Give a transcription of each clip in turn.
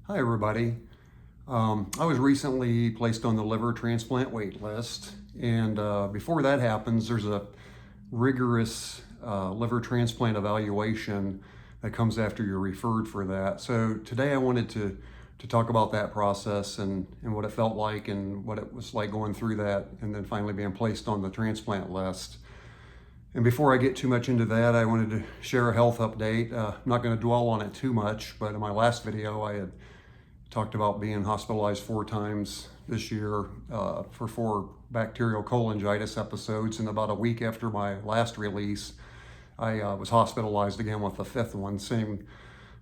Hi everybody. I was recently placed on the liver transplant wait list, and before that happens, there's a rigorous liver transplant evaluation that comes after you're referred for that. So today I wanted to talk about that process and what it felt like and what it was like going through that and then finally being placed on the transplant list. And before I get too much into that, I wanted to share a health update. I'm not going to dwell on it too much, but in my last video I had talked about being hospitalized 4 times this year for 4 bacterial cholangitis episodes. And about a week after my last release, I was hospitalized again with the 5th one, same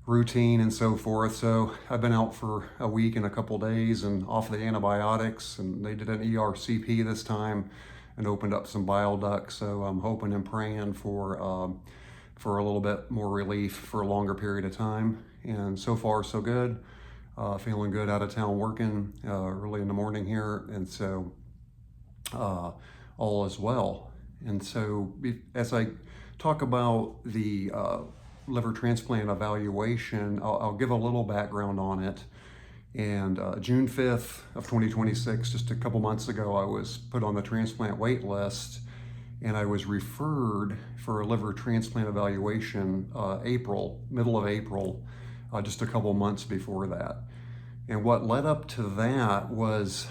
routine and so forth. So I've been out for a week and a couple days and off the antibiotics, and they did an ERCP this time and opened up some bile ducts. So I'm hoping and praying for a little bit more relief for a longer period of time. And so far so good. Feeling good out of town working early in the morning here, and so all is well. And so as I talk about the liver transplant evaluation, I'll give a little background on it. And June 5th of 2026, just a couple months ago, I was put on the transplant wait list, and I was referred for a liver transplant evaluation middle of April, just a couple months before that. And what led up to that was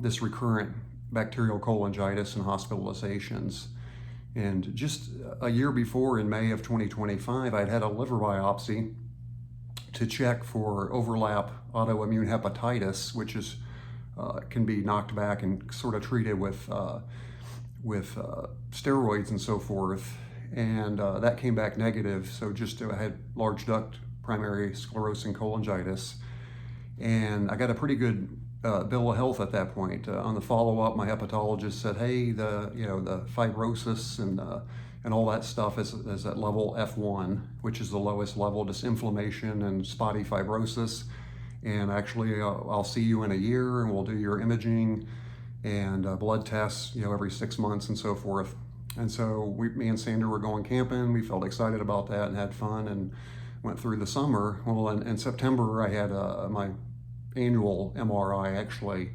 this recurrent bacterial cholangitis and hospitalizations. And just a year before, in May of 2025, I'd had a liver biopsy to check for overlap autoimmune hepatitis, which can be knocked back and sort of treated with steroids and so forth. And that came back negative. So I had large duct primary sclerosing cholangitis. And I got a pretty good bill of health at that point. On the follow-up, my hepatologist said, "Hey, the fibrosis and all that stuff is at level F1, which is the lowest level, just inflammation and spotty fibrosis. And actually, I'll see you in a year, and we'll do your imaging and blood tests, every 6 months and so forth." And so me and Sandra were going camping. We felt excited about that and had fun and went through the summer. Well, in September, I had my annual MRI actually,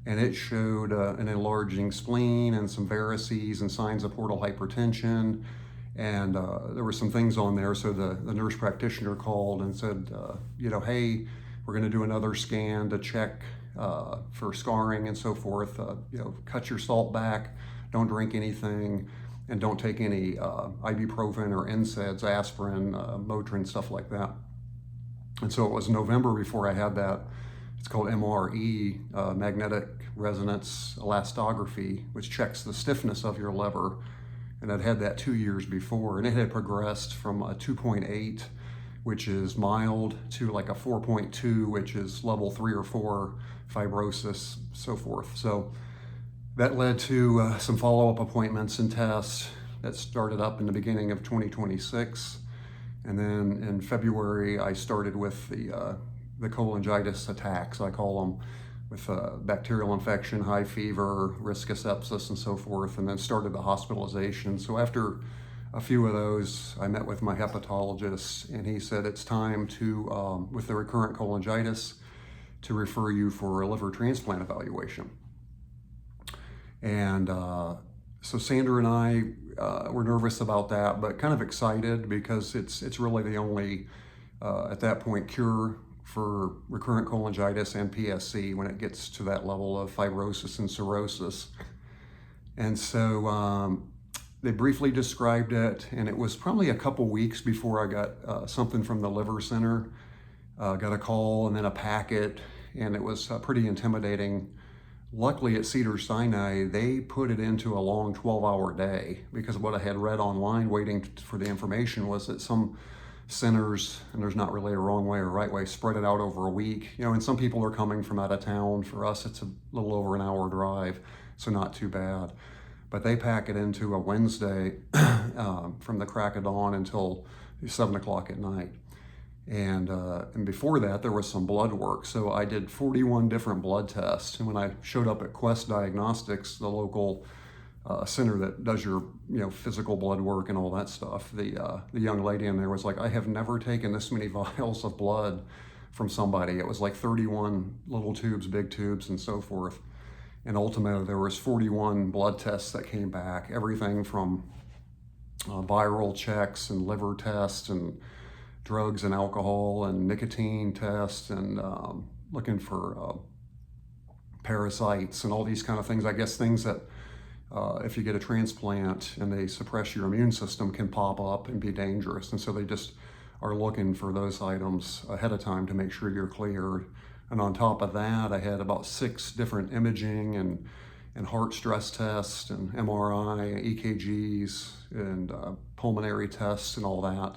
and it showed an enlarging spleen and some varices and signs of portal hypertension. And there were some things on there. So the nurse practitioner called and said, "Hey, we're going to do another scan to check for scarring and so forth. Cut your salt back, don't drink anything, and don't take any ibuprofen or NSAIDs, aspirin, Motrin, stuff like that." And so it was November before I had that. It's called MRE, magnetic resonance elastography, which checks the stiffness of your liver. And I'd had that 2 years before, and it had progressed from a 2.8, which is mild, to like a 4.2, which is level 3 or 4 fibrosis, so forth. So that led to some follow-up appointments and tests that started up in the beginning of 2026. And then in February, I started with the cholangitis attacks, I call them, with bacterial infection, high fever, risk of sepsis, and so forth, and then started the hospitalization. So after a few of those, I met with my hepatologist, and he said it's time to, with the recurrent cholangitis, to refer you for a liver transplant evaluation. And so Sandra and I were nervous about that, but kind of excited because it's really the only, at that point, cure for recurrent cholangitis and PSC when it gets to that level of fibrosis and cirrhosis. And so they briefly described it, and it was probably a couple weeks before I got something from the liver center. Got a call and then a packet, and it was pretty intimidating. Luckily at Cedars-Sinai, they put it into a long 12-hour day, because what I had read online waiting for the information was that some centers, and there's not really a wrong way or right way, spread it out over a week. And some people are coming from out of town. For us, it's a little over an hour drive, so not too bad. But they pack it into a Wednesday from the crack of dawn until 7 o'clock at night. And before that, there was some blood work. So I did 41 different blood tests. And when I showed up at Quest Diagnostics, the local center that does your physical blood work and all that stuff, the young lady in there was like, "I have never taken this many vials of blood from somebody. It was like 31 little tubes, big tubes, and so forth. And ultimately, there was 41 blood tests that came back, everything from viral checks and liver tests and drugs and alcohol and nicotine tests and looking for parasites and all these kind of things. I guess things that if you get a transplant and they suppress your immune system can pop up and be dangerous. And so they just are looking for those items ahead of time to make sure you're clear. And on top of that, I had about 6 different imaging and heart stress tests and MRI, EKGs, and pulmonary tests and all that,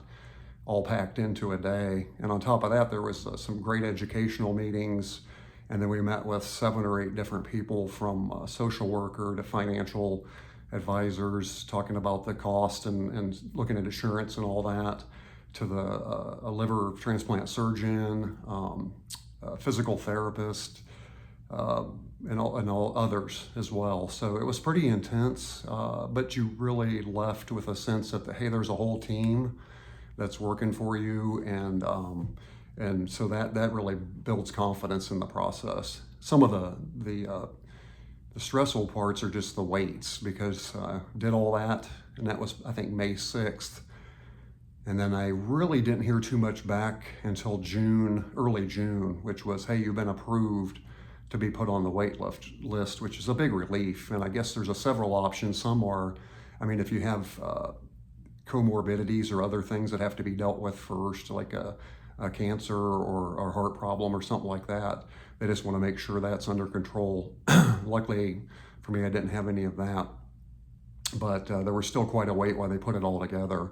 all packed into a day. And on top of that, there was some great educational meetings. And then we met with 7 or 8 different people, from a social worker to financial advisors, talking about the cost and looking at insurance and all that, to a liver transplant surgeon, physical therapist, and all others as well. So it was pretty intense, but you really left with a sense that, hey, there's a whole team that's working for you, and so that really builds confidence in the process. Some of the stressful parts are just the waits, because did all that, and that was, I think, May 6th. And then I really didn't hear too much back until June, early June, which was, hey, you've been approved to be put on the wait list, which is a big relief. And I guess there's several options. Some are, I mean, if you have comorbidities or other things that have to be dealt with first, like a cancer or a heart problem or something like that, they just want to make sure that's under control. Luckily for me, I didn't have any of that, but there was still quite a wait while they put it all together.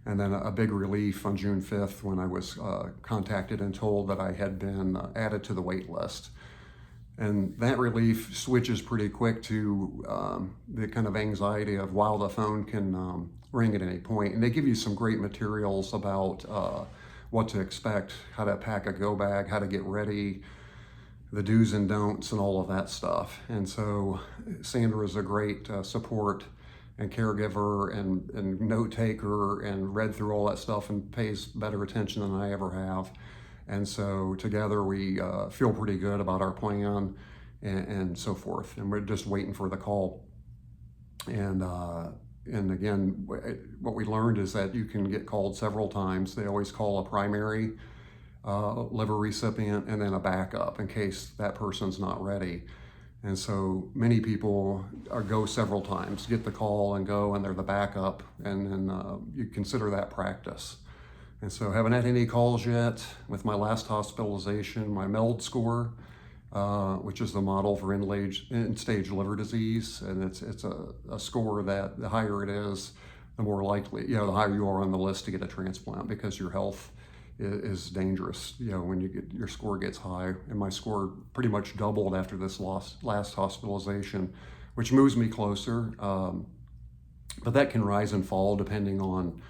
And then a big relief on June 5th when I was contacted and told that I had been added to the wait list. And that relief switches pretty quick to the kind of anxiety of, wow, the phone can ring at any point. And they give you some great materials about what to expect, how to pack a go bag, how to get ready, the do's and don'ts and all of that stuff. And so Sandra is a great support and caregiver and note taker, and read through all that stuff and pays better attention than I ever have. And so together we feel pretty good about our plan and so forth. And we're just waiting for the call. And again, what we learned is that you can get called several times. They always call a primary liver recipient and then a backup in case that person's not ready. And so many people go several times, get the call and go, and they're the backup, and then you consider that practice. And so haven't had any calls yet. With my last hospitalization, my MELD score, which is the model for end-stage liver disease, and it's a score that the higher it is, the more likely, the higher you are on the list to get a transplant, because your health is dangerous, when your score gets high. And my score pretty much doubled after this last hospitalization, which moves me closer. But that can rise and fall depending on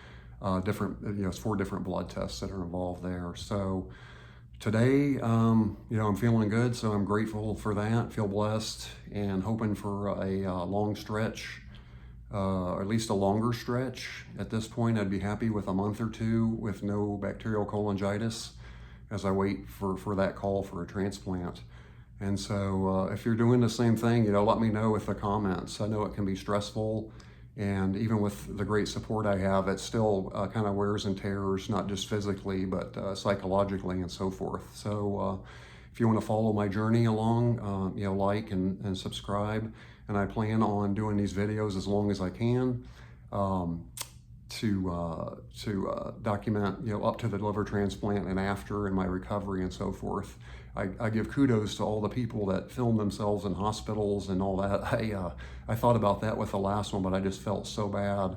different, it's 4 different blood tests that are involved there. So today, I'm feeling good, so I'm grateful for that, feel blessed, and hoping for a long stretch, or at least a longer stretch. At this point, I'd be happy with a month or 2 with no bacterial cholangitis as I wait for that call for a transplant. And so if you're doing the same thing, let me know with the comments. I know it can be stressful, and even with the great support I have, it still kind of wears and tears, not just physically, but psychologically and so forth. So if you want to follow my journey along, like and subscribe. And I plan on doing these videos as long as I can to document, up to the liver transplant and after, and my recovery and so forth. I give kudos to all the people that film themselves in hospitals and all that. I thought about that with the last one, but I just felt so bad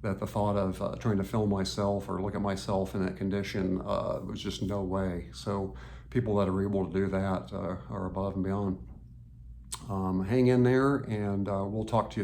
that the thought of trying to film myself or look at myself in that condition was just no way. So people that are able to do that are above and beyond. Hang in there, and we'll talk to you